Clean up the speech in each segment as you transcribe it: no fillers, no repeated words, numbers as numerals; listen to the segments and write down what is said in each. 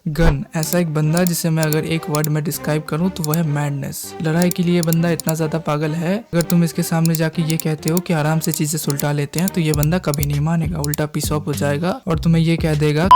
Gun ऐसा एक बंदा जिसे मैं अगर एक वर्ड में डिस्क्राइब करूं तो वो है मैडनेस। लड़ाई के लिए बंदा इतना ज्यादा पागल है, अगर तुम इसके सामने जाके ये कहते हो कि आराम से चीजें सुलटा लेते हैं तो ये बंदा कभी नहीं मानेगा, उल्टा पीस ऑफ हो जाएगा और तुम्हें ये कह देगा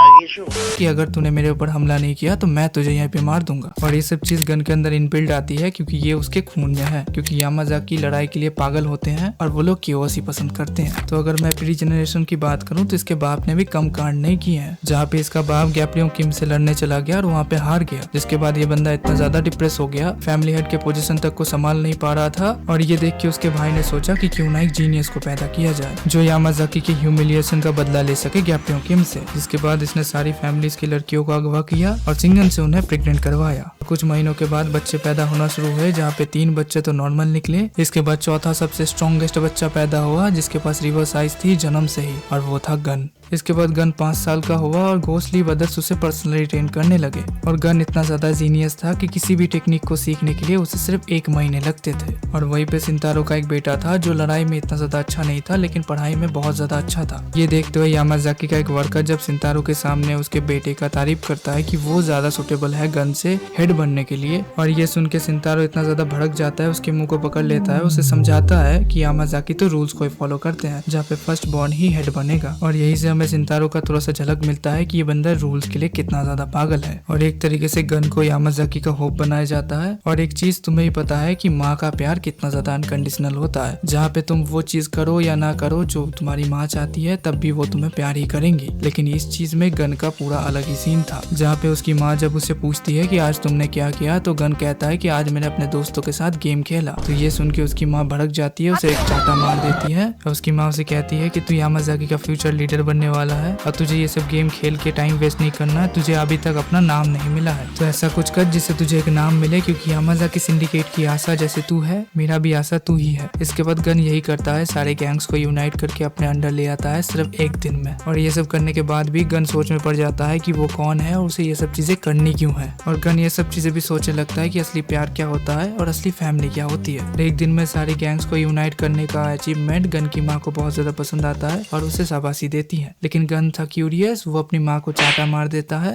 कि अगर तूने मेरे ऊपर हमला नहीं किया तो मैं तुझे यहीं पे मार दूंगा। और ये सब चीज गन के अंदर इनबिल्ड आती है क्योंकि ये उसके खून में है, क्योंकि यामाजाकी लड़ाई के लिए पागल होते हैं और वो लोग कियोसी पसंद करते हैं। तो अगर मैं प्री जनरेशन की बात करूँ तो इसके बाप ने भी कम कांड नहीं किए हैं, जहाँ पे इसका बाप गैप्लियों किम से लड़ने चला गया और वहाँ पे हार गया, जिसके बाद ये बंदा इतना ज्यादा डिप्रेस हो गया, फैमिली हेड के पोजीशन तक को संभाल नहीं पा रहा था। और ये देख के उसके भाई ने सोचा कि क्यों ना एक जीनियस को पैदा किया जाए जो यामाजाकी के ह्यूमिलिएशन का बदला ले सके गैप्लियों किम से। जिसके बाद इसने सारी फैमिलीज की लड़कियों को अगवा किया और सिंगन से उन्हें प्रेग्नेंट करवाया। कुछ महीनों के बाद बच्चे पैदा होना शुरू हुए, जहाँ पे 3 बच्चे तो नॉर्मल निकले। इसके बाद चौथा सबसे स्ट्रॉन्गेस्ट बच्चा पैदा हुआ जिसके पास रिवर्स आइज थी जन्म से ही, और वो था गन। इसके बाद गन 5 साल का हुआ और घोस्टली ब्रदर्स उसे पर्सनली ट्रेन करने लगे। और गन इतना ज्यादा जीनियस था कि किसी भी टेक्निक को सीखने के लिए उसे सिर्फ 1 महीने लगते थे। और वहीं पे सिंतारो का एक बेटा था जो लड़ाई में इतना ज्यादा अच्छा नहीं था लेकिन पढ़ाई में बहुत ज्यादा अच्छा था। ये देखते हुए यामाजाकी का एक वर्कर जब सिंतारो के सामने उसके बेटे का तारीफ करता है कि वो ज्यादा सुटेबल है गन से हेड बनने के लिए, और ये सुन के सिंतारो इतना ज्यादा भड़क जाता है, उसके मुंह को पकड़ लेता है, उसे समझाता है कि यामाजाकी तो रूल्स को फॉलो करते हैं जहाँ पे फर्स्ट बॉर्न ही हेड बनेगा। और यही से हमें सिंतारो का थोड़ा सा झलक मिलता है कि ये बंदा रूल्स के लिए कितना ज्यादा पागल है। और एक तरीके से गन को यामाजाकी का होप बनाया जाता है। और एक चीज तुम्हें ही पता है कि माँ का प्यार कितना ज्यादा अनकंडीशनल होता है, जहाँ पे तुम वो चीज करो या ना करो जो तुम्हारी माँ चाहती है तब भी वो तुम्हें प्यार ही करेंगी। लेकिन इस चीज में गन का पूरा अलग ही सीन था, जहाँ पे उसकी माँ जब उससे पूछती है कि आज तुमने क्या किया तो गन कहता है कि आज मैंने अपने दोस्तों के साथ गेम खेला। तो ये सुन के उसकी माँ भड़क जाती है, उसे एक चाटा मार देती है और उसकी माँ उसे कहती है कि तू यामाजाकी का फ्यूचर लीडर बनने वाला है और तुझे ये सब गेम खेल के टाइम वेस्ट नहीं करना है, तुझे अभी तक अपना नाम नहीं मिला है, तो ऐसा कुछ कर जिससे तुझे एक नाम मिले, क्योंकि यामाजाकी सिंडिकेट की आशा जैसे तू है मेरा भी आशा तू ही है। इसके बाद गन यही करता है, सारे गैंग्स को यूनाइट करके अपने अंडर ले आता है सिर्फ 1 दिन में। और ये सब करने के बाद भी गन सोच में पड़ जाता है कि वो कौन है और उसे ये सब चीजें करनी क्यों है। और गन ये सब चीजें भी सोचने लगता है कि असली प्यार क्या होता है और असली फैमिली क्या होती है। एक दिन में सारे गैंग्स को यूनाइट करने का अचीवमेंट गन की माँ को बहुत ज्यादा पसंद आता है और उसे शाबाशी देती है। लेकिन गन था क्यूरियस, वो अपनी माँ को चाटा मार देता है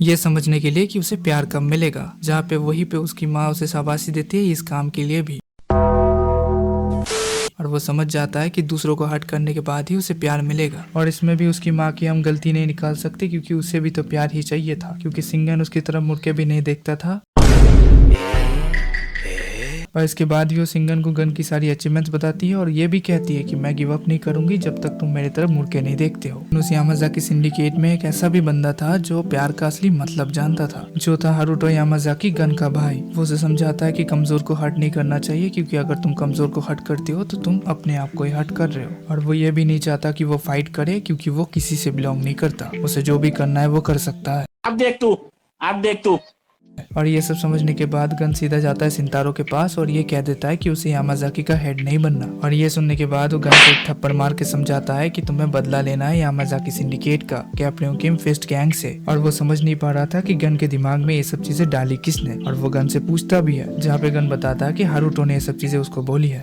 ये समझने के लिए कि उसे प्यार कब मिलेगा, जहाँ पे वहीं पे उसकी माँ उसे शाबाशी देती है इस काम के लिए भी। और वो समझ जाता है कि दूसरों को हर्ट करने के बाद ही उसे प्यार मिलेगा। और इसमें भी उसकी माँ की हम गलती नहीं निकाल सकते, क्योंकि उसे भी तो प्यार ही चाहिए था, क्योंकि सिंगन उसकी तरफ मुड़ के भी नहीं देखता था। और इसके बाद भी वो सिंगन को गन की सारी अचीवमेंट्स बताती है और ये भी कहती है कि मैं गिव अप नहीं करूंगी जब तक तुम मेरी तरफ मुड़ के नहीं देखते हो। उस यामाजाकी सिंडिकेट में एक ऐसा भी बंदा था जो प्यार का असली मतलब जानता था, जो था हारुतो यामाजाकी, गन का भाई। वो उसे समझाता है कि कमजोर को हर्ट नहीं करना चाहिए, क्योंकि अगर तुम कमजोर को हर्ट करते हो तो तुम अपने आप को ही हर्ट कर रहे हो। और वो ये भी नहीं चाहता कि वो फाइट करे, क्योंकि वो किसी से बिलोंग नहीं करता, उसे जो भी करना है वो कर सकता है। अब देख तू। और ये सब समझने के बाद गन सीधा जाता है सिंतारो के पास और ये कह देता है कि उसे यामाजाकी का हेड नहीं बनना। और ये सुनने के बाद वो गन को एक थप्पड़ मार के समझाता है कि तुम्हें बदला लेना है यामाजाकी सिंडिकेट का, गैप्लियों किम फिस्ट गैंग से। और वो समझ नहीं पा रहा था कि गन के दिमाग में ये सब चीजें डाली किसने, और वो गन से पूछता भी है, जहाँ पे गन बताता है कि हारुतो ने ये सब चीजें उसको बोली है।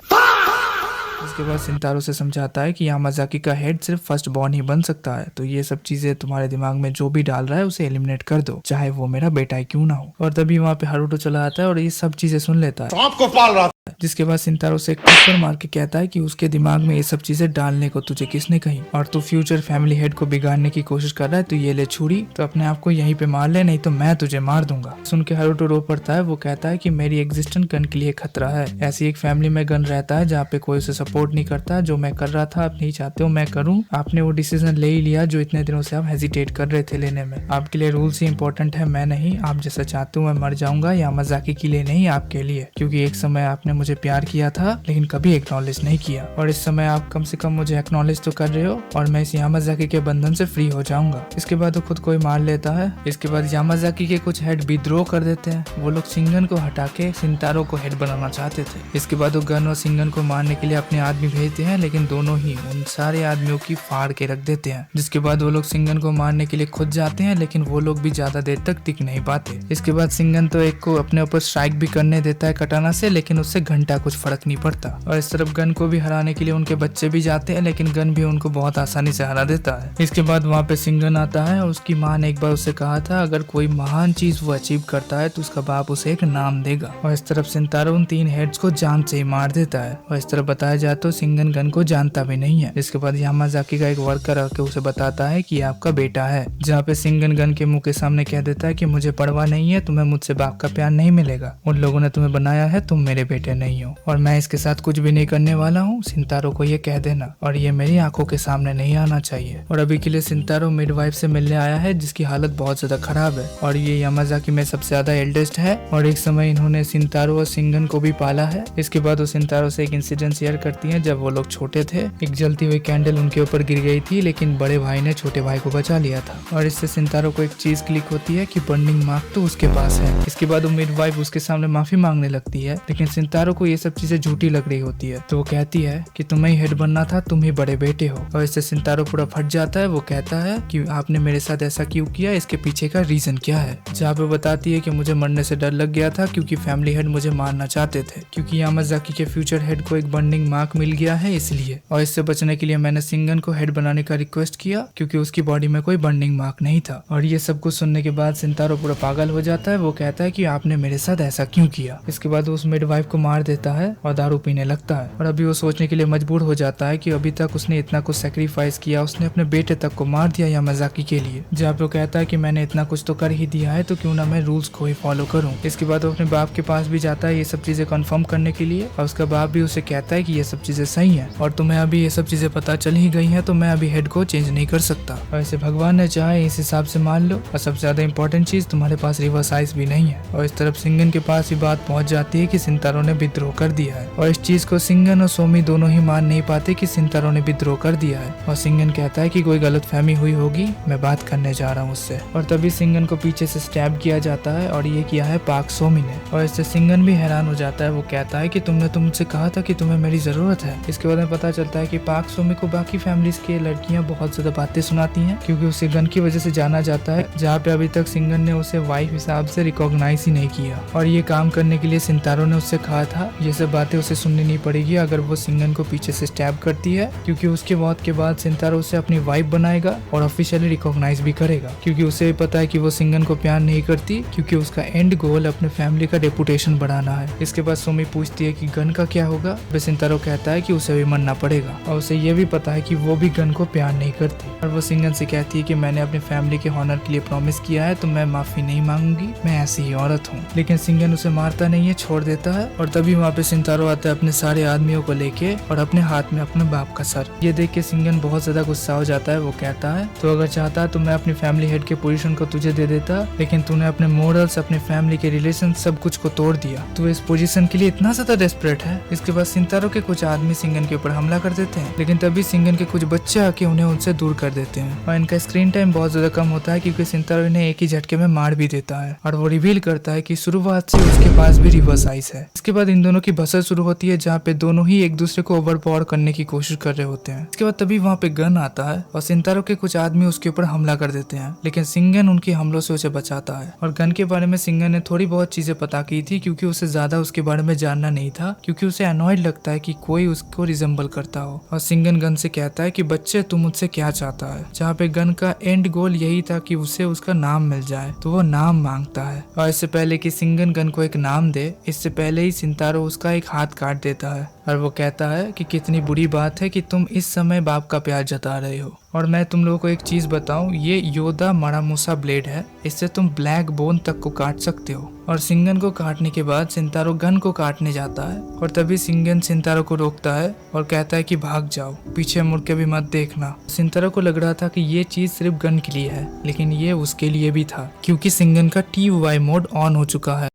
इसके बाद सिंतारो से समझाता है कि यामाजाकी का हेड सिर्फ फर्स्ट बॉर्न ही बन सकता है, तो ये सब चीजें तुम्हारे दिमाग में जो भी डाल रहा है उसे एलिमिनेट कर दो, चाहे वो मेरा बेटा ही क्यों ना हो। और तभी वहाँ पे हारुतो चला आता है और ये सब चीजें सुन लेता है। सांप को पाल रहा। जिसके बाद सिंतारो से एक थप्पड़ मार के कहता है कि उसके दिमाग में ये सब चीजें डालने को तुझे किसने कही, और तू फ्यूचर फैमिली हेड को बिगाड़ने की कोशिश कर रहा है, तो ये ले छुरी, तो अपने आप को यहीं पे मार ले, नहीं तो मैं तुझे मार दूंगा। सुन के हारुतो रो पड़ता है। वो कहता है कि मेरी एग्जिस्टेंस गन के लिए खतरा है। ऐसी एक फैमिली में गन रहता है जहाँ पे कोई उसे सपोर्ट नहीं करता। जो मैं कर रहा था आप नहीं चाहते हो मैं करूँ, आपने वो डिसीजन ले ही लिया जो इतने दिनों से आप हेजिटेट कर रहे थे लेने में। आपके लिए रूल्स ही इंपॉर्टेंट है, मैं नहीं। आप जैसा चाहते हो मैं मर जाऊंगा, यामाजाकी के लिए नहीं आपके लिए, क्योंकि एक समय आपने मुझे प्यार किया था लेकिन कभी एक्नॉलेज नहीं किया, और इस समय आप कम से कम मुझे एक्नॉलेज तो कर रहे हो और मैं इस यामाजाकी के बंधन से फ्री हो जाऊंगा। इसके बाद वो खुद को ही मार लेता है। इसके बाद यामाजाकी के कुछ हेड विद्रोह कर देते हैं। वो लोग सिंगन को हटा के सिंतारो को हेड बनाना चाहते थे। इसके बाद वो गन और सिंगन को मारने के लिए अपने आदमी भेजते हैं, लेकिन दोनों ही उन सारे आदमियों की फाड़ के रख देते हैं। जिसके बाद वो लोग सिंगन को मारने के लिए खुद जाते हैं, लेकिन वो लोग भी ज्यादा देर तक टिक नहीं पाते। इसके बाद सिंगन तो एक को अपने ऊपर स्ट्राइक भी करने देता है कटाना से, लेकिन उससे घंटा कुछ फर्क नहीं पड़ता। और इस तरफ गन को भी हराने के लिए उनके बच्चे भी जाते हैं, लेकिन गन भी उनको बहुत आसानी से हरा देता है। इसके बाद वहाँ पे सिंगन आता है और उसकी माँ ने एक बार उससे कहा था अगर कोई महान चीज वो अचीव करता है तो उसका बाप उसे एक नाम देगा। और इस तरफ सिंतारो उन 3 हेड्स को जान से ही मार देता है। और इस तरफ बताया जाए तो सिंगन गन को जानता भी नहीं है। इसके बाद यामाजाकी का एक वर्कर आके उसे बताता है कि आपका बेटा है, जहाँ पे सिंगन गन के मुंह के सामने कह देता है कि मुझे परवाह नहीं है, तुम्हें मुझसे बाप का प्यार नहीं मिलेगा, उन लोगों ने तुम्हें बनाया है, तुम मेरे बेटे नहीं हो और मैं इसके साथ कुछ भी नहीं करने वाला हूँ, सिंतारो को ये कह देना और ये मेरी आंखों के सामने नहीं आना चाहिए। और अभी के लिए सिंतारो मिडवाइफ से मिलने आया है जिसकी हालत बहुत ज्यादा खराब है और ये यामाजाकी में सबसे ज्यादा एल्डेस्ट है और एक समय इन्होंने सिंतारो और सिंगन को भी पाला है। इसके बाद वो सिंतारो से एक इंसिडेंट शेयर करती है। जब वो लोग छोटे थे एक जलती हुई कैंडल उनके ऊपर गिर गई थी, लेकिन बड़े भाई ने छोटे भाई को बचा लिया था और इससे सिंतारो को एक चीज क्लिक होती है कि बर्निंग मार्क तो उसके पास है। इसके बाद वो मिडवाइफ उसके सामने माफी मांगने लगती है, लेकिन सिंतारो को ये सब चीजें झूठी लग रही होती है, तो वो कहती है कि तुम्हें ही हेड बनना था, तुम ही बड़े बेटे हो। और इससे सिंतारो पूरा फट जाता है। वो कहता है कि आपने मेरे साथ ऐसा क्यों किया, इसके पीछे का रीजन क्या है। जहाँ पे बताती है कि मुझे मरने से डर लग गया था क्योंकि फैमिली हेड मुझे मारना चाहते थे, क्योंकि यामाजाकी के फ्यूचर हेड को एक बर्निंग मार्क मिल गया है इसलिए। और इससे बचने के लिए मैंने सिंगन को हेड बनाने का रिक्वेस्ट किया क्योंकि उसकी बॉडी में कोई बर्निंग मार्क नहीं था। और ये सब कुछ सुनने के बाद सिंतारो पूरा पागल हो जाता है। वो कहता है कि आपने मेरे साथ ऐसा क्यों किया। इसके बाद वो उस मिडवाइफ को मार देता है और दारू पीने लगता है। और अभी वो सोचने के लिए मजबूर हो जाता है कि अभी तक उसने इतना कुछ सेक्रीफाइस किया, उसने अपने बेटे तक को मार दिया यामाजाकी के लिए। जहाँ पे वो कहता है कि मैंने इतना कुछ तो कर ही दिया है, तो क्यों ना मैं रूल्स को ही फॉलो करूँ। इसके बाद वो अपने बाप के पास भी जाता है ये सब चीजें कंफर्म करने के लिए और उसका बाप भी उसे कहता है कि ये सब चीजें सही है और तुम्हें अभी ये सब चीजें पता चल ही गई है, तो मैं अभी हेड को चेंज नहीं कर सकता। और ऐसे भगवान ने चाहे इस हिसाब से मान लो। और सबसे ज्यादा इंपॉर्टेंट चीज, तुम्हारे पास रिवर्स आइस भी नहीं है। और इस तरफ सिंगन के पास भी बात पहुंच जाती है कि सिंतारो ने विद्रोह कर दिया है और इस चीज को सिंगन और सोमी दोनों ही मान नहीं पाते कि सिंतारो ने विद्रोह कर दिया है। और सिंगन कहता है कि कोई गलतफहमी हुई होगी, मैं बात करने जा रहा हूँ उससे। और तभी सिंगन को पीछे से स्टैब किया जाता है और ये किया है पाक सोमी ने। और इससे सिंगन भी हैरान हो जाता है। वो कहता है कि तुमने तुमसे कहा था कि तुम्हें मेरी जरूरत है। इसके बाद में पता चलता है कि पाक सोमी को बाकी फैमिलीज के लड़कियां बहुत ज्यादा बातें सुनाती हैं क्योंकि उसे गन की वजह से जाना जाता है, जहाँ पे अभी तक सिंगन ने उसे वाइफ हिसाब से रिकॉग्नाइज ही नहीं किया। और ये काम करने के लिए सिंतारो ने उससे कहा था ये सब बातें उसे सुननी नहीं पड़ेगी अगर वो सिंगन को पीछे से स्टैब करती है, क्योंकि उसके मौत के बाद सिंतारो उसे अपनी वाइफ बनाएगा और ऑफिशियली रिकॉग्नाइज भी करेगा, क्योंकि उसे पता है कि वो सिंगन को प्यार नहीं करती, क्योंकि उसका एंड गोल अपने फैमिली का रेपुटेशन बढ़ाना है। इसके बाद सोमी पूछती है कि गन का क्या होगा। सिंतारो कहता है कि उसे भी मरना पड़ेगा और उसे ये भी पता है कि वो भी गन को प्यार नहीं करती। और वो सिंगन से कहती है कि मैंने अपने फैमिली के हॉनर के लिए प्रॉमिस किया है, तो मैं माफी नहीं मांगूंगी, मैं ऐसी ही औरत हूँ। लेकिन सिंगन उसे मारता नहीं है, छोड़ देता है। और तभी वहाँ पे सिंतारो आता है अपने सारे आदमियों को लेके और अपने हाथ में अपने बाप का सर। ये देख के सिंगन बहुत ज्यादा गुस्सा हो जाता है। वो कहता है तो अगर चाहता तो मैं अपनी फैमिली हेड के पोजीशन को तुझे दे देता, लेकिन तूने अपने मोरल्स, अपने फैमिली के रिलेशन सब कुछ को तोड़ दिया। तू इस पोजीशन के लिए इतना ज्यादा डेस्परेट है। इसके बाद सिंतारो के कुछ आदमी सिंगन के ऊपर हमला कर देते हैं, लेकिन तभी सिंगन के कुछ बच्चे आके उन्हें उनसे दूर कर देते हैं और इनका स्क्रीन टाइम बहुत ज्यादा कम होता है क्योंकि सिंतारो इन्हें एक ही झटके में मार भी देता है। और वो रिवील करता है कि शुरुआत से उसके पास भी रिवर्स आइस है। इसके बाद इन दोनों की बहस शुरू होती है जहाँ पे दोनों ही एक दूसरे को ओवरपावर करने की कोशिश कर रहे होते हैं। इसके बाद तभी वहाँ पे गन आता है और सिंतारो के कुछ आदमी उसके ऊपर हमला कर देते हैं, लेकिन सिंगन उनके हमलों से उसे बचाता है। और गन के बारे में सिंगन ने थोड़ी बहुत चीजें पता की थी क्योंकि उसे ज्यादा उसके बारे में जानना नहीं था, क्योंकि उसे अनॉयड लगता है कि कोई उसको रिजेंबल करता हो। और सिंगन गन से कहता है कि बच्चे तुम मुझसे क्या चाहता है, जहाँ पे गन का एंड गोल यही था कि उसे उसका नाम मिल जाए, तो वो नाम मांगता है। और इससे पहले कि सिंगन गन को एक नाम दे, इससे पहले ही सिंतारो उसका एक हाथ काट देता है और वो कहता है कि कितनी बुरी बात है कि तुम इस समय बाप का प्यार जता रहे हो। और मैं तुम लोगों को एक चीज बताऊं, ये योदा मारामूसा ब्लेड है, इससे तुम ब्लैक बोन तक को काट सकते हो। और सिंगन को काटने के बाद सिंतारो गन को काटने जाता है और तभी सिंगन सिंतारो को रोकता है और कहता है कि भाग जाओ, पीछे मुड़ के भी मत देखना। सिंतारो को लग रहा था कि ये चीज सिर्फ गन के लिए है, लेकिन ये उसके लिए भी था क्योंकि सिंगन का TUI मोड ऑन हो चुका है।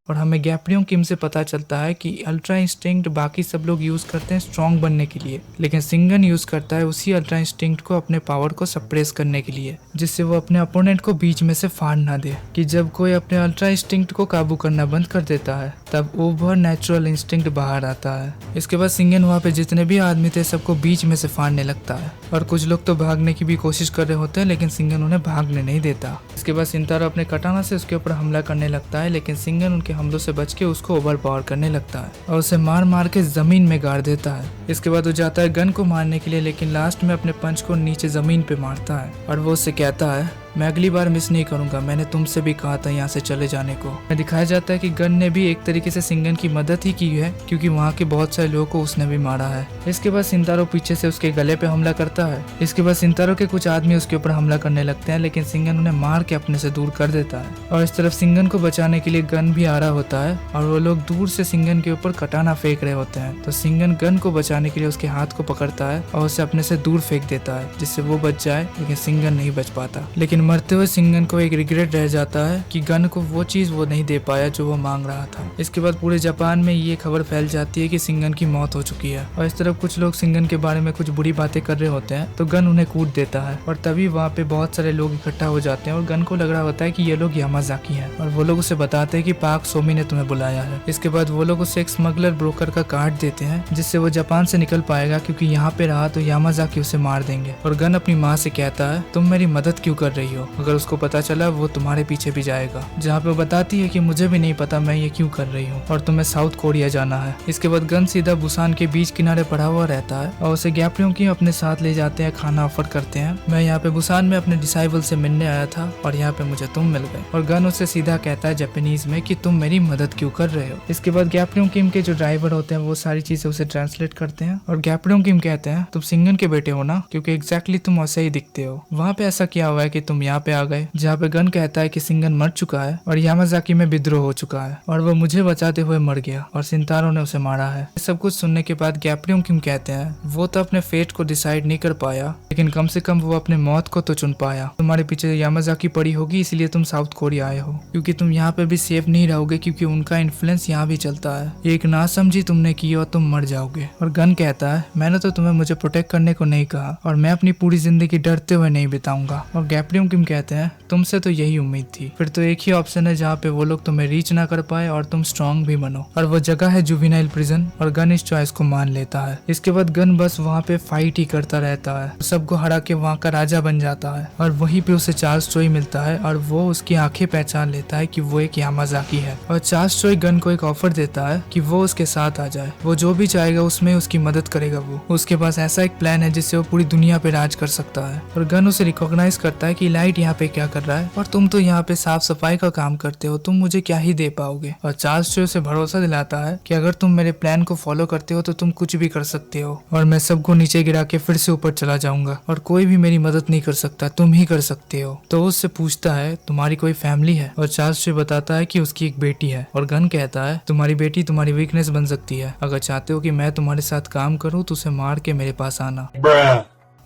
और हमें गैप्रियों किम से पता चलता है कि अल्ट्रा इंस्टिंक्ट बाकी सब लोग यूज करते हैं स्ट्रॉन्ग बनने के लिए, लेकिन सिंगन यूज करता है उसी अल्ट्रा इंस्टिंक्ट को अपने पावर को सप्रेस करने के लिए, जिससे वो अपने अपोनेंट को बीच में से फाड़ ना दे। कि जब कोई अपने अल्ट्रा इंस्टिंक्ट को काबू करना बंद कर देता है तब ओवर नेचुरल इंस्टिंक्ट बाहर आता है। इसके बाद सिंगन वहाँ पे जितने भी आदमी थे सबको बीच में से फाड़ने लगता है और कुछ लोग तो भागने की भी कोशिश कर रहे होते हैं, लेकिन सिंगन उन्हें भागने नहीं देता। इसके बाद सिंतारो अपने कटाना से उसके ऊपर हमला करने लगता है, लेकिन सिंगन उनके हमलों से बच के उसको ओवर पावर करने लगता है और उसे मार मार के जमीन में गाड़ देता है। इसके बाद वो जाता है गन को मारने के लिए, लेकिन लास्ट में अपने पंच को नीचे जमीन पे मारता है और वो उससे कहता है मैं अगली बार मिस नहीं करूंगा, मैंने तुमसे भी कहा था यहाँ से चले जाने को। दिखाया जाता है कि गन ने भी एक तरीके से सिंगन की मदद ही की है, क्योंकि वहाँ के बहुत सारे लोगों को उसने भी मारा है। इसके बाद सिंतारो पीछे से उसके गले पे हमला करता है। इसके बाद सिंतारो के कुछ आदमी उसके ऊपर हमला करने लगते हैं, लेकिन सिंगन उन्हें मार के अपने से दूर कर देता है और इस तरफ सिंगन को बचाने के लिए गन भी आ रहा होता है और वो लोग दूर से सिंगन के ऊपर कटाना फेंक रहे होते हैं। तो सिंगन गन को बचाने के लिए उसके हाथ को पकड़ता है और उसे अपने से दूर फेंक देता है, जिससे वो बच जाए, लेकिन सिंगन नहीं बच पाता। लेकिन मरते हुए सिंगन को एक रिग्रेट रह जाता है कि गन को वो चीज वो नहीं दे पाया जो वो मांग रहा था। इसके बाद पूरे जापान में ये खबर फैल जाती है कि सिंगन की मौत हो चुकी है और इस तरफ कुछ लोग सिंगन के बारे में कुछ बुरी बातें कर रहे होते हैं, तो गन उन्हें कूट देता है और तभी वहाँ पे बहुत सारे लोग इकट्ठा हो जाते हैं और गन को लग रहा होता है कि ये लोग यामाजाकी हैं और वो लोग उसे बताते हैं कि पाक सोमी ने तुम्हें बुलाया है। इसके बाद वो लोग उसे एक स्मगलर ब्रोकर का कार्ड देते हैं, जिससे वो जापान से निकल पाएगा, क्योंकि यहाँ पे रहा तो यामाजाकी उसे मार देंगे। और गन अपनी माँ से कहता है तुम मेरी मदद क्यों कर रही हो, अगर उसको पता चला वो तुम्हारे पीछे भी जाएगा। जहाँ पे वो बताती है कि मुझे भी नहीं पता मैं ये क्यों कर रही हूँ और तुम्हें साउथ कोरिया जाना है। इसके बाद गन सीधा बुसान के बीच किनारे पड़ा हुआ रहता है और उसे गैप्रियों की अपने साथ ले जाते हैं, खाना ऑफर करते हैं। मैं यहाँ पे बुसान में अपने डिसाइबल से मिलने आया था और यहाँ पे मुझे तुम मिल गए। और गन उसे सीधा कहता है जापानीज में कि तुम मेरी मदद क्यों कर रहे हो। इसके बाद गैप्रियों किम के जो ड्राइवर होते हैं वो सारी चीजें उसे ट्रांसलेट करते हैं और गैप्रियों किम कहते हैं तुम सिंगन के बेटे हो ना, क्योंकि एग्जैक्टली तुम वैसे ही दिखते हो। वहाँ पे ऐसा क्या हुआ है कि तुम यहाँ पे आ गए। जहाँ पे गन कहता है कि सिंगन मर चुका है और यामाजाकी में विद्रोह हो चुका है और वो मुझे बचाते हुए मर गया और सिंतारो ने उसे मारा है। सब कुछ सुनने के बाद गैप्रियों किम कहते हैं वो तो अपने फेट को डिसाइड नहीं कर पाया, लेकिन कम से कम वो अपने मौत को तो चुन पाया। तुम्हारे पीछे यामाजाकी पड़ी होगी इसलिए तुम साउथ कोरिया आए हो, क्योंकि तुम यहाँ पे भी सेफ नहीं रहोगे, क्योंकि उनका इन्फ्लुएंस यहाँ भी चलता है। एक नासमझी तुमने की और तुम मर जाओगे। और गन कहता है मैंने तो तुम्हें मुझे प्रोटेक्ट करने को नहीं कहा और मैं अपनी पूरी जिंदगी डरते हुए नहीं बिताऊंगा। और गैप्रियों किम कहते हैं तुमसे तो यही उम्मीद थी, फिर तो एक ही ऑप्शन है जहाँ पे वो लोग तुम्हें रीच ना कर पाए और तुम स्ट्रांग भी बनो, और वो जगह है जुवेनाइल प्रिजन। और गन इस चॉइस को मान लेता है। इसके बाद गन बस वहाँ पे फाइट ही करता रहता है, सबको हरा के वहाँ का राजा बन जाता है और वहीं पे उसे चार्ल्स चोई मिलता है और वो उसकी आंखें पहचान लेता है कि वो एक यामाजाकी है। और चार्ल्स चोई गन को एक ऑफर देता है कि वो उसके साथ आ जाए, वो जो भी चाहेगा उसमें उसकी मदद करेगा। वो उसके पास ऐसा एक प्लान है जिससे वो पूरी दुनिया पे राज कर सकता है। और गन उसे रिकॉग्नाइज करता है कि लाइट यहाँ पे क्या कर रहा है और तुम तो यहाँ पे साफ सफाई का काम करते हो, तुम मुझे क्या ही दे पाओगे। और चार्ल्स चोई उसे भरोसा दिलाता है कि अगर तुम मेरे प्लान को फॉलो करते हो तो तुम कुछ भी कर सकते हो और मैं सबको नीचे गिरा के फिर से ऊपर चला जाऊंगा और कोई भी मेरी मदद नहीं कर सकता, तुम ही कर सकते हो। तो उससे पूछता है तुम्हारी कोई फैमिली है, और चार्ल्स चोई बताता है कि उसकी एक बेटी है। और गन कहता है तुम्हारी बेटी तुम्हारी वीकनेस बन सकती है, अगर चाहते हो कि मैं तुम्हारे साथ काम करूँ तो उसे मार के मेरे पास आना।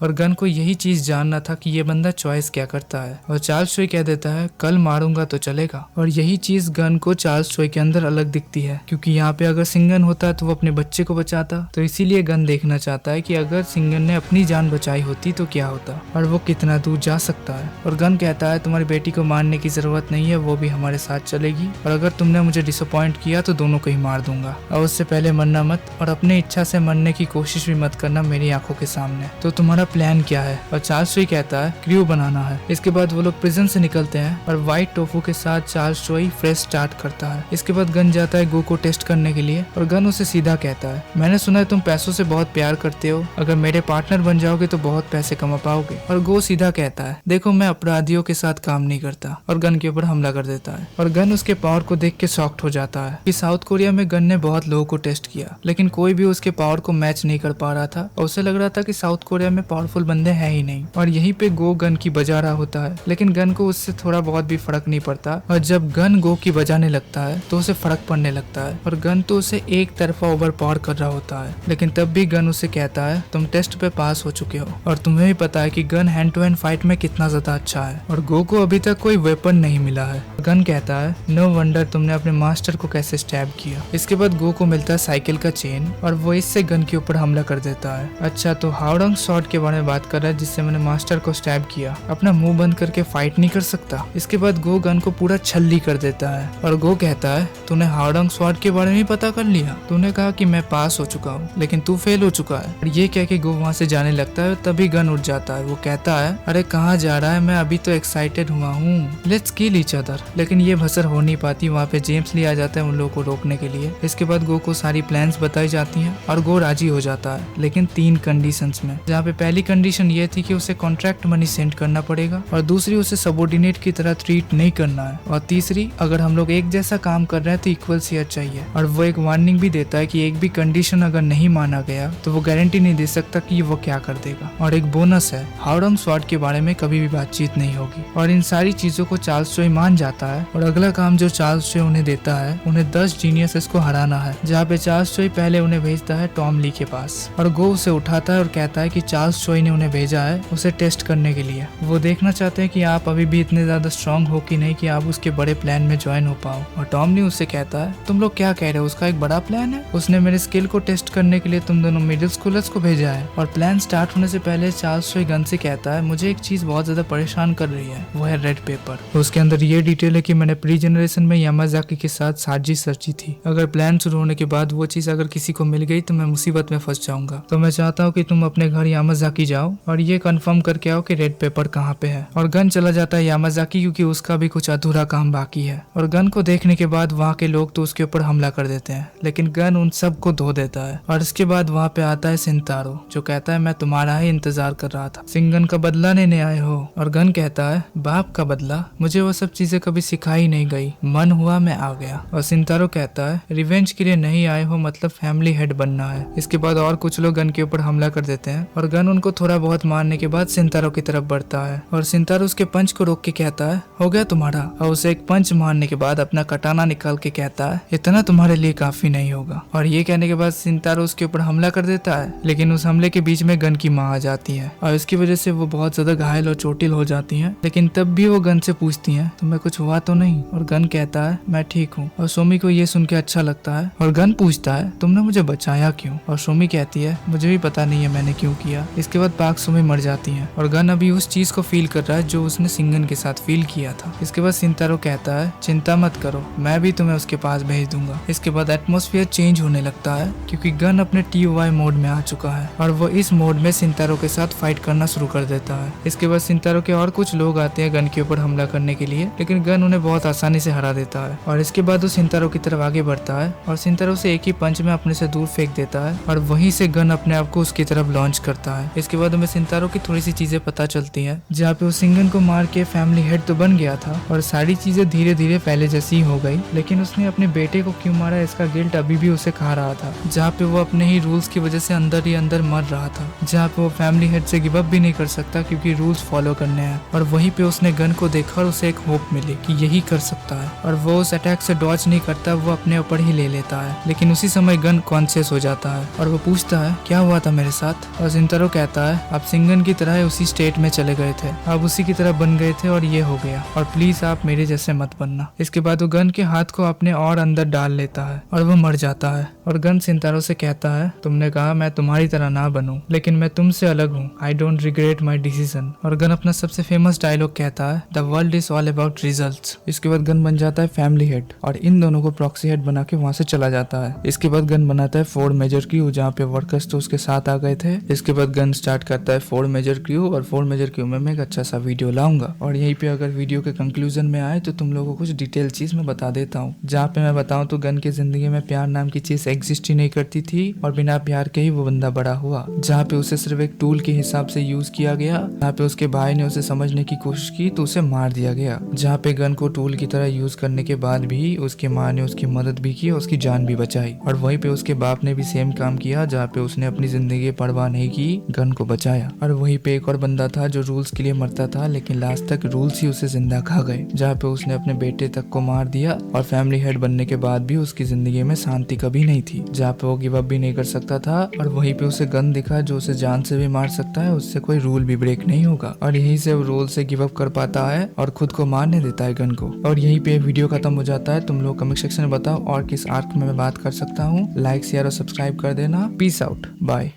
और गन को यही चीज जानना था कि ये बंदा चॉइस क्या करता है। और चार्ल्स चोई कह देता है कल मारूंगा तो चलेगा। और यही चीज गन को चार्ल्स चोई के अंदर अलग दिखती है, क्योंकि यहाँ पे अगर सिंगन होता तो वो अपने बच्चे को बचाता, तो इसीलिए गन देखना चाहता है कि अगर सिंगन ने अपनी जान बचाई होती तो क्या होता और वो कितना दूर जा सकता है। और गन कहता है तुम्हारी बेटी को मारने की जरूरत नहीं है, वो भी हमारे साथ चलेगी, और अगर तुमने मुझे डिसअपॉइंट किया तो दोनों को ही मार दूंगा। और उससे पहले मरना मत, और अपनी इच्छा से मरने की कोशिश भी मत करना मेरी आंखों के सामने। तो तुम्हारा प्लान क्या है। और चार्ल्स चोई कहता है क्रू बनाना है। इसके बाद वो लोग प्रिजन से निकलते हैं और व्हाइट टोफू के साथ चार्ल्स चोई फ्रेश स्टार्ट करता है। इसके बाद गन जाता है गो को टेस्ट करने के लिए, और गन उसे सीधा कहता है मैंने सुना है तुम पैसों से बहुत प्यार करते हो, अगर मेरे पार्टनर बन जाओगे तो बहुत पैसे कमा पाओगे। और गो सीधा कहता है देखो मैं अपराधियों के साथ काम नहीं करता, और गन के ऊपर हमला कर देता है। और गन उसके पावर को देख के शॉक्ड हो जाता है कि साउथ कोरिया में गन ने बहुत लोगों को टेस्ट किया, लेकिन कोई भी उसके पावर को मैच नहीं कर पा रहा था, और उसे लग रहा था कि साउथ कोरिया में पावरफुल बंदे हैं ही नहीं। और यहीं पे गो गन की बजा रहा होता है, लेकिन गन को उससे थोड़ा बहुत भी फर्क नहीं पड़ता। और जब गन गो की बजाने लगता है तो उसे फर्क पड़ने लगता है, और गन तो उसे एक तरफा ओवर पावर कर रहा होता है। लेकिन तब भी गन उसे कहता है तुम टेस्ट पे पास हो चुके हो, और तुम्हें भी पता है कि gun hand to hand fight में कितना ज्यादा अच्छा है, और गो को अभी तक कोई वेपन नहीं मिला है। गन कहता है नो वंडर तुमने अपने मास्टर को कैसे स्टैब किया। इसके बाद गो को मिलता है साइकिल का चेन, और वो इससे गन के ऊपर हमला कर देता है। अच्छा, तो हाउडंग शॉट के बारे में बात कर रहा है जिससे मैंने मास्टर को स्टैब किया। अपना मुंह बंद करके फाइट नहीं कर सकता। इसके बाद गो गन को पूरा छल्ली कर देता है, और गो कहता है तूने हाउडंग शॉट के बारे में पता कर लिया। तूने कहा कि मैं पास हो चुका हूँ, लेकिन तू फेल हो चुका है। और ये कह के गो वहाँ से जाने लगता है, तभी गन उठ जाता है। वो कहता है अरे कहाँ जा रहा है, मैं अभी तो एक्साइटेड हुआ हूँ, लेट्स किल ईच अदर। लेकिन ये भसर हो नहीं पाती। वहाँ पे जेम्स ली आ जाता है उन लोगों को रोकने के लिए। इसके बाद गो को सारी प्लान्स बताई जाती हैं, और गो राजी हो जाता है, लेकिन 3 कंडीशंस में। जहाँ पे पहली कंडीशन ये थी कि उसे कॉन्ट्रैक्ट मनी सेंड करना पड़ेगा, और दूसरी उसे सबॉर्डिनेट की तरह ट्रीट नहीं करना है, और तीसरी अगर हम लोग एक जैसा काम कर रहे हैं तो इक्वल शेयर चाहिए। और वो एक वार्निंग भी देता है कि एक भी कंडीशन अगर नहीं माना गया तो वो गारंटी नहीं दे सकता कि वो क्या कर देगा। और एक बोनस है, हाउडंग शॉट के बारे में कभी भी बातचीत नहीं होगी। और इन सारी चीजों को चार्ल्स चोई मान जाता है, और अगला काम जो चार्ल्स चोई उन्हें देता है, उन्हें 10 जीनियसेस को हराना है। जहाँ पे चार्ल्स चोई पहले उन्हें भेजता है टॉम ली के पास, और गो उसे उठाता है और कहता है कि चार्ल्स चोई ने उन्हें भेजा है उसे टेस्ट करने के लिए। वो देखना चाहते हैं कि आप अभी भी इतने ज्यादा स्ट्रांग हो कि नहीं कि आप उसके बड़े प्लान में ज्वाइन हो पाओ। और टॉम ली उससे कहता है तुम लोग क्या कह रहे हो, उसका एक बड़ा प्लान है। उसने मेरे स्किल को टेस्ट करने के लिए तुम दोनों मिडिल स्कूलर्स को भेजा है। और प्लान स्टार्ट होने से पहले चार्ल्स चोई गन से कहता है मुझे एक चीज बहुत ज्यादा परेशान कर रही है, वो है रेड पेपर। उसके अंदर ये डिटेल है कि मैंने प्री जनरेशन में यामाजाकी के साथ साजिश रची थी। अगर प्लान शुरू होने के बाद वो चीज अगर किसी को मिल गई तो मैं मुसीबत में फंस जाऊंगा। तो मैं चाहता हूँ कि तुम अपने घर यामाजाकी जाओ और ये कंफर्म करके आओ कि रेड पेपर कहाँ पे है। और गन चला जाता है यामाजाकी, क्योंकि उसका भी कुछ अधूरा काम बाकी है। और गन को देखने के बाद वहाँ के लोग तो उसके ऊपर हमला कर देते हैं, लेकिन गन उन सब को धो देता है। और इसके बाद वहाँ पे आता है सिंतारो, जो कहता है मैं तुम्हारा ही इंतजार कर रहा था, सिंगन का बदला लेने आए हो। और गन कहता है बाप का बदला, मुझे वो सब चीजें कभी सिखाई नहीं गई, मन हुआ मैं आ गया। और सिंतारो कहता है रिवेंज के लिए नहीं आए हो, मतलब फैमिली हेड बनना है। इसके बाद और कुछ लोग गन के ऊपर हमला कर देते हैं, और गन उनको थोड़ा बहुत मारने के बाद सिंतारो की तरफ बढ़ता है। और सिंतारो उसके पंच को रोक के कहता है हो गया तुम्हारा। और उसे एक पंच मारने के बाद अपना कटाना निकाल के कहता है इतना तुम्हारे लिए काफी नहीं होगा। और ये कहने के बाद सिंतारो उसके ऊपर हमला कर देता है, लेकिन उस हमले के बीच में गन की माँ आ जाती है, और इसकी वजह से वो बहुत ज्यादा घायल और चोटिल हो जाती है। लेकिन तब भी वो गन से पूछती है तुम्हें कुछ हुआ तो नहीं। और गन कहता है मैं ठीक हूँ। और सोमी को ये सुन के अच्छा लगता है, और गन पूछता है तुमने मुझे बचाया क्यों। और सोमी कहती है मुझे भी पता नहीं है मैंने क्यों किया। इसके बाद पाक सोमी मर जाती है, और गन अभी उस चीज को फील कर रहा है जो उसने सिंगन के साथ फील किया था। इसके बाद सिंतारो कहता है चिंता मत करो, मैं भी तुम्हें उसके पास भेज दूंगा। इसके बाद एटमॉस्फेयर चेंज होने लगता है, क्योंकि गन अपने TOI मोड में आ चुका है, और वो इस मोड में सिंतारो के साथ फाइट करना शुरू कर देता है। इसके बाद सिंतारो के और कुछ लोग आते हैं गन के ऊपर हमला करने के लिए, लेकिन गन उन्हें बहुत आसानी से हरा देता है। और इसके बाद वो सिंतारो की तरफ आगे बढ़ता है, और सिंतारो से एक ही पंच में अपने से दूर फेंक देता है, और वहीं से गन अपने आप को उसकी तरफ लॉन्च करता है। इसके बाद हमें सिंतारो की थोड़ी सी चीजें पता चलती हैं, जहाँ पे वो सिंगन को मार के फैमिली हेड तो बन गया था, और सारी चीजें धीरे धीरे पहले जैसी हो गई, लेकिन उसने अपने बेटे को क्यों मारा इसका गिल्ट अभी भी उसे खा रहा था। जहाँ पे वो अपने ही रूल्स की वजह से अंदर ही अंदर मर रहा था, जहाँ पे वो फैमिली हेड से गिव अप भी नहीं कर सकता क्योंकि रूल्स फॉलो करने हैं। और वहीं पे उसने गन को देखा और उसे एक होप मिली कि यही कर सकता है, और वो उस अटैक से डॉज नहीं करता, वो अपने ऊपर ही ले लेता है। लेकिन उसी समय गन कॉन्शियस हो जाता है, और वो पूछता है क्या हुआ था मेरे साथ। और सिंतारो कहता है आप सिंगन की तरह उसी स्टेट में चले गए थे, आप उसी की तरह बन गए थे और ये हो गया, और प्लीज आप मेरे जैसे मत बनना। इसके बाद वो गन के हाथ को अपने और अंदर डाल लेता है, और वो मर जाता है। और गन सिंतारो से कहता है तुमने कहा मैं तुम्हारी तरह ना बनूं, लेकिन मैं तुमसे अलग हूँ, I don't regret my decision. और गन अपना सबसे फेमस डायलॉग कहता है the world is all about results. इसके बाद गन बन जाता है फैमिली हेड, और इन दोनों को प्रॉक्सी हेड बना के वहाँ से चला जाता है। इसके बाद गन बनाता है फोर्ड मेजर क्रू, जहाँ पे वर्कर्स तो उसके साथ आ गए थे। इसके बाद गन स्टार्ट करता है फोर्ड मेजर क्रू, और फोर्ड मेजर क्रू में मैं एक अच्छा सा वीडियो लाऊंगा। और यहीं पे अगर वीडियो के कंक्लूजन में आए तो तुम लोगों को कुछ डिटेल चीज मैं बता देता हूँ। जहाँ पे मैं बताऊँ तो गन की जिंदगी में प्यार नाम की चीज एग्जिस्ट ही नहीं करती थी, और बिना प्यार के ही वो बंदा बड़ा हुआ। जहाँ पे उसे सिर्फ एक टूल के हिसाब से यूज किया गया, जहाँ पे उसके भाई ने उसे समझने की कोशिश की तो उसे मार दिया गया। जहाँ पे गन को टूल की तरह यूज करने के बाद भी उसकी माँ ने उसकी मदद भी की, उसकी जान भी बचाई। और वहीं पे उसके बाप ने भी सेम काम किया, जहाँ पे उसने अपनी जिंदगी परवाह नहीं की, गन गन को बचाया। और वहीं पे एक और बंदा था जो रूल्स के लिए मरता था, लेकिन लास्ट तक रूल्स ही उसे जिंदा खा गए, जहाँ पे उसने अपने बेटे तक को मार दिया और फैमिली हेड बनने के बाद भी उसकी जिंदगी में शांति कभी नहीं थी, जहाँ पे वो गिव अप भी नहीं कर सकता था। और वहीं पे उसे गन दिखा जो उसे जान से भी मार सकता है, उससे कोई रूल भी ब्रेक नहीं होगा, और यहीं से वो रूल से गिव अप कर पाता है और खुद को मारने देता है गन को। और यहीं पे वीडियो खत्म हो जाता है। तुम लोग कमेंट सेक्शन में बताओ और किस आर्क में मैं बात कर सकता हूँ। लाइक शेयर और सब्सक्राइब कर देना। Peace out, bye.